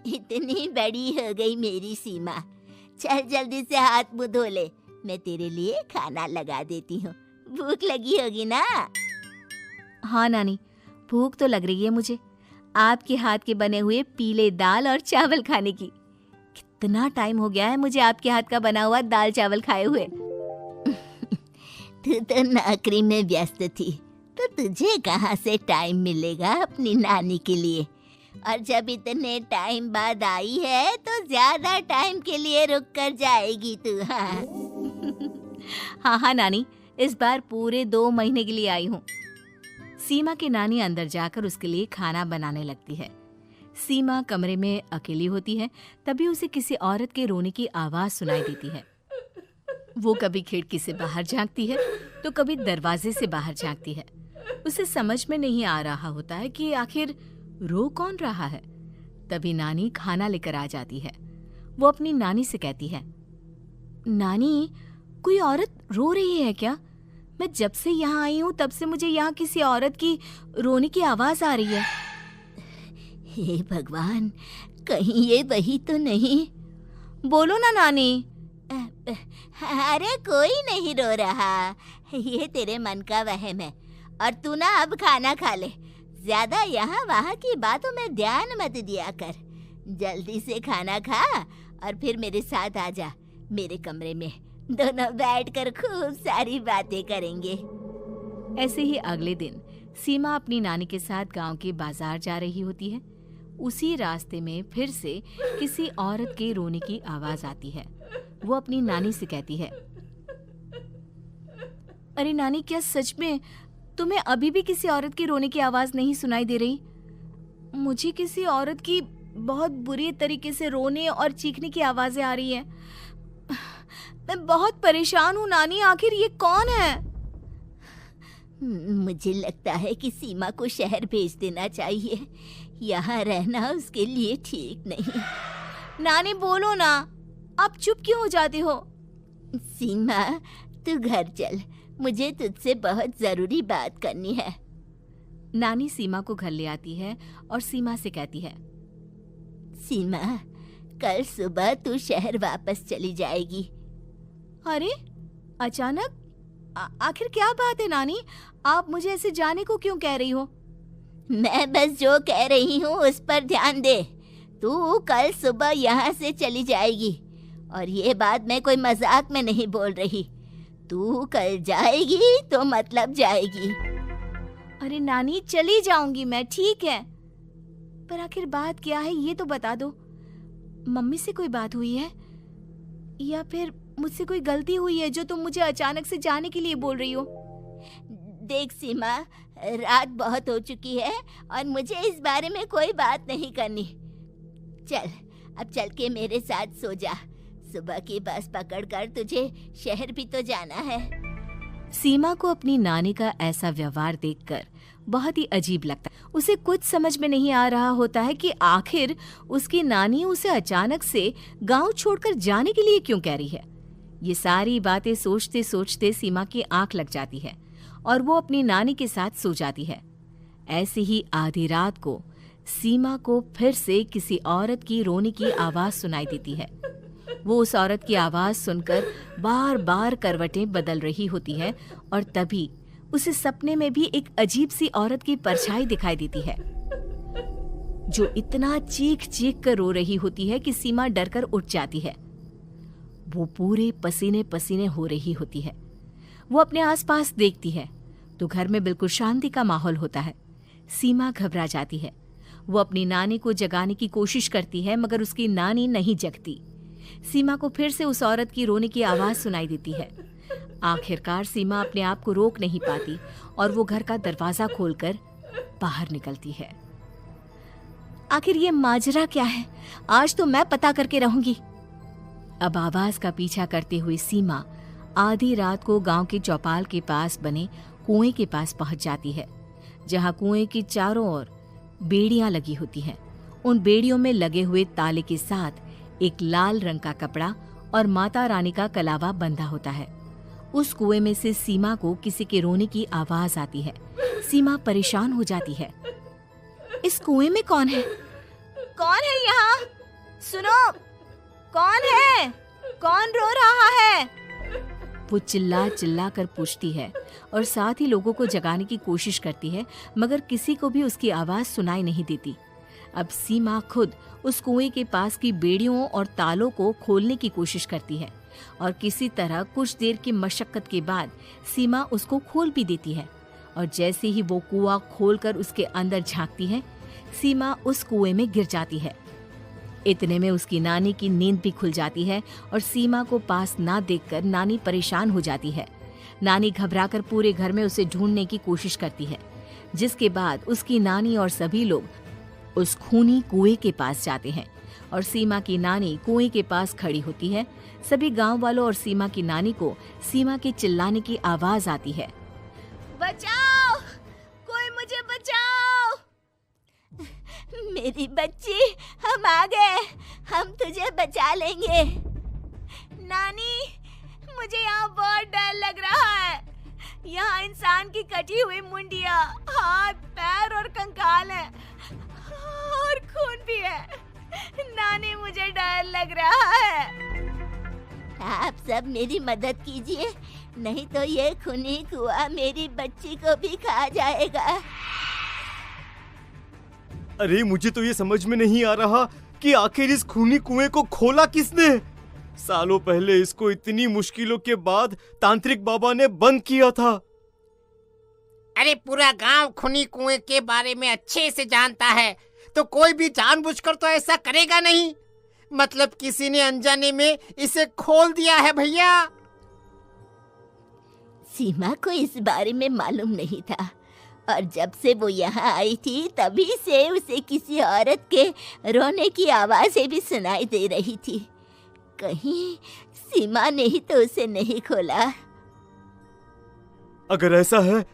इतनी बड़ी हो गई मेरी सीमा। चल जल्दी से हाथ मुंह धो ले, मैं तेरे लिए खाना लगा देती हूँ। भूख लगी होगी ना? हाँ नानी, भूख तो लग रही है मुझे, आपके हाथ के बने हुए पीले दाल और चावल खाने की। कितना टाइम हो गया है मुझे आपके हाथ का बना हुआ दाल चावल खाए हुए। तू तो नौकरी में व्यस्त थी, तो तुझे कहाँ से टाइम मिलेगा अपनी नानी के लिए। और जब इतने टाइम बाद आई है तो ज्यादा टाइम के लिए रुक कर जाएगी तू। हाँ हाँ नानी, इस बार पूरे 2 महीने के लिए आई हूँ। सीमा की नानी अंदर जाकर उसके लिए खाना बनाने लगती है। सीमा कमरे में अकेली होती है, तभी उसे किसी औरत के रोने की आवाज सुनाई देती है। वो कभी खिड़की से बाहर झांकती है तो कभी दरवाजे से बाहर झांकती है। उसे समझ में नहीं आ रहा होता है कि आखिर रो कौन रहा है। तभी नानी खाना लेकर आ जाती है। वो अपनी नानी से कहती है, नानी, कोई औरत रो रही है क्या? मैं जब से यहाँ आई हूँ तब से मुझे यहाँ किसी औरत की रोने की आवाज आ रही है। हे भगवान, कहीं ये वही तो नहीं? बोलो ना नानी। अरे कोई नहीं रो रहा, ये तेरे मन का वहम है। और तू ना अब खाना खा ले, ज्यादा यहाँ वहाँ की बातों में ध्यान मत दिया कर। जल्दी से खाना खा और फिर मेरे साथ आ जा मेरे कमरे में। दोनों बैठकर खूब सारी बातें करेंगे। ऐसे ही अगले दिन सीमा अपनी नानी के साथ गांव के बाजार जा रही होती है। उसी रास्ते में फिर से किसी औरत के रोने की आवाज आती है। वो अपनी नानी से कहती है, अरे नानी, क्या सच में तुम्हें अभी भी किसी औरत की रोने की आवाज नहीं सुनाई दे रही? मुझे किसी औरत की बहुत बुरी तरीके से रोने और चीखने की आवाजें आ रही हैं। मैं बहुत परेशान हूँ नानी, आखिर ये कौन है? मुझे लगता है कि सीमा को शहर भेज देना चाहिए, यहाँ रहना उसके लिए ठीक नहीं। नानी बोलो ना, आप चुप क्यों हो जाते हो? सीमा, तू घर चल, मुझे तुझसे बहुत जरूरी बात करनी है। नानी सीमा को घर ले आती है और सीमा से कहती है, सीमा, कल सुबह तू शहर वापस चली जाएगी। अरे अचानक? आखिर क्या बात है नानी, आप मुझे ऐसे जाने को क्यों कह रही हो? मैं बस जो कह रही हूँ उस पर ध्यान दे। तू कल सुबह यहाँ से चली जाएगी, और ये बात मैं कोई मजाक में नहीं बोल रही। तू कल जाएगी तो मतलब जाएगी। अरे नानी, चली जाऊंगी मैं, ठीक है, पर आखिर बात क्या है ये तो बता दो। मम्मी से कोई बात हुई है या फिर मुझसे कोई गलती हुई है जो तुम मुझे अचानक से जाने के लिए बोल रही हो? देख सीमा, रात बहुत हो चुकी है और मुझे इस बारे में कोई बात नहीं करनी। चल, अब चल के मेरे साथ सो जा। सुबह की बस पकड़कर तुझे शहर भी तो जाना है। सीमा को अपनी नानी का ऐसा व्यवहार देखकर बहुत ही अजीब लगता है। उसे कुछ समझ में नहीं आ रहा होता है कि आखिर उसकी नानी उसे अचानक से गांव छोड़कर जाने के लिए क्यों कह रही है। ये सारी बातें सोचते सोचते सीमा की आंख लग जाती है और वो अपनी नानी के साथ सो जाती है। ऐसे ही आधी रात को सीमा को फिर से किसी औरत की रोने की आवाज सुनाई देती है। वो उस औरत की आवाज सुनकर बार बार करवटें बदल रही होती है और तभी उसे सपने में भी एक अजीब सी औरत की परछाई दिखाई देती है, जो इतना चीख चीख कर रो रही होती है कि सीमा डरकर उठ जाती है। वो पूरे पसीने पसीने हो रही होती है। वो अपने आसपास देखती है तो घर में बिल्कुल शांति का माहौल होता है। सीमा घबरा जाती है। वो अपनी नानी को जगाने की कोशिश करती है मगर उसकी नानी नहीं जगती। सीमा को फिर से उस औरत की रोने की आवाज सुनाई देती है। आखिरकार सीमा अपने आप को रोक नहीं पाती और वो घर का दरवाजा खोलकर बाहर निकलती है। आखिर ये माजरा क्या है? आज तो मैं पता करके रहूंगी। अब आवाज का पीछा करते हुए सीमा आधी रात को गांव के चौपाल के पास बने कुएं के पास पहुंच जाती है, जहां कुएं की चारों ओर बेड़ियां लगी होती हैं। उन बेड़ियों में लगे हुए ताले के साथ एक लाल रंग का कपड़ा और माता रानी का कलावा बंधा होता है। उस कुएं में से सीमा को किसी के रोने की आवाज आती है। सीमा परेशान हो जाती है। इस कुएं में कौन है? कौन है यहाँ? सुनो, कौन है? कौन रो रहा है? वो चिल्ला चिल्ला कर पूछती है और साथ ही लोगों को जगाने की कोशिश करती है, मगर किसी को भी उसकी आवाज सुनाई नहीं देती। अब सीमा खुद उस कुएं के पास की बेड़ियों और तालों को खोलने की कोशिश करती है और किसी तरह कुछ देर की मशक्कत के बाद सीमा उसको खोल भी देती है। और जैसे ही वो कुआं खोलकर उसके अंदर झांकती है, सीमा उस कुएं में गिर जाती है। इतने में उसकी नानी की नींद भी खुल जाती है और सीमा को पास ना देखकर नानी परेशान हो जाती है। नानी घबराकर पूरे घर में उसे ढूंढने की कोशिश करती है, जिसके बाद उसकी नानी और सभी लोग उस खूनी कुएं के पास जाते हैं और सीमा की नानी कुएं के पास खड़ी होती है। सभी गांव वालों और सीमा की नानी को सीमा के चिल्लाने की आवाज आती है, बचाओ, कोई मुझे बचाओ। मेरी बच्ची, हम आ गए, हम तुझे बचा लेंगे। नानी, मुझे यहाँ बहुत डर लग रहा है। यहाँ इंसान की कटी हुई मुंडिया, हाथ, पैर और कंकाल है और खून भी है। नानी, मुझे डर लग रहा है। आप सब मेरी मदद कीजिए, नहीं तो ये खूनी कुआं मेरी बच्ची को भी खा जाएगा। अरे मुझे तो ये समझ में नहीं आ रहा कि आखिर इस खूनी कुएं को खोला किसने। सालों पहले इसको इतनी मुश्किलों के बाद तांत्रिक बाबा ने बंद किया था। अरे पूरा गांव खूनी कुएं के बारे में अच्छे से जानता है, तो कोई भी जानबूझकर तो ऐसा करेगा नहीं। मतलब किसी ने अनजाने में इसे खोल दिया है भैया। सीमा को इस बारे में मालूम नहीं था और जब से वो यहाँ आई थी तभी से उसे किसी औरत के रोने की आवाजें भी सुनाई दे रही थी। कहीं सीमा ने ही तो उसे नहीं खोला। अगर ऐसा है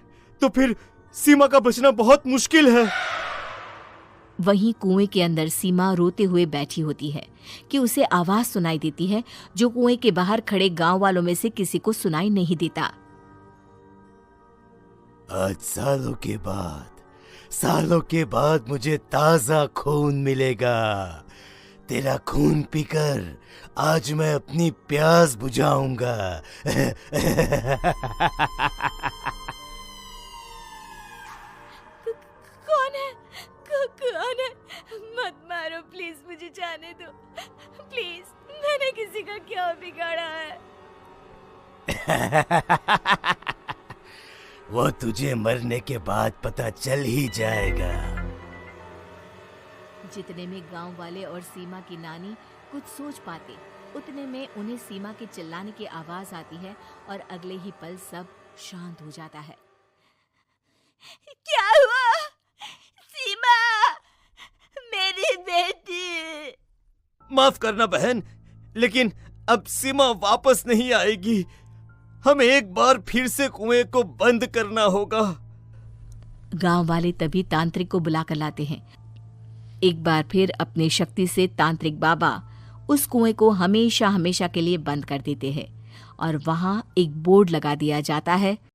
तो फिर सीमा का बचना बहुत मुश्किल है। वहीं कुएं के अंदर सीमा रोते हुए बैठी होती है कि उसे आवाज सुनाई देती है जो कुएं के बाहर खड़े गांव वालों में से किसी को सुनाई नहीं देता। आज सालों के बाद मुझे ताजा खून मिलेगा। तेरा खून पीकर आज मैं अपनी प्यास बुझाऊंगा। कौन है? मत मारो प्लीज, मुझे जाने दो प्लीज। मैंने किसी का क्या बिगाड़ा है? वो तुझे मरने के बाद पता चल ही जाएगा। जितने में गांव वाले और सीमा की नानी कुछ सोच पाते, उतने में उन्हें सीमा के चिल्लाने की आवाज आती है और अगले ही पल सब शांत हो जाता है। क्या हुआ? सीमा, मेरी बेटी। माफ करना बहन, लेकिन अब सीमा वापस नहीं आएगी। हमें एक बार फिर से कुएं को बंद करना होगा। गांव वाले तभी तांत्रिक को बुलाकर लाते हैं। एक बार फिर अपनी शक्ति से तांत्रिक बाबा उस कुएं को हमेशा हमेशा के लिए बंद कर देते हैं और वहां एक बोर्ड लगा दिया जाता है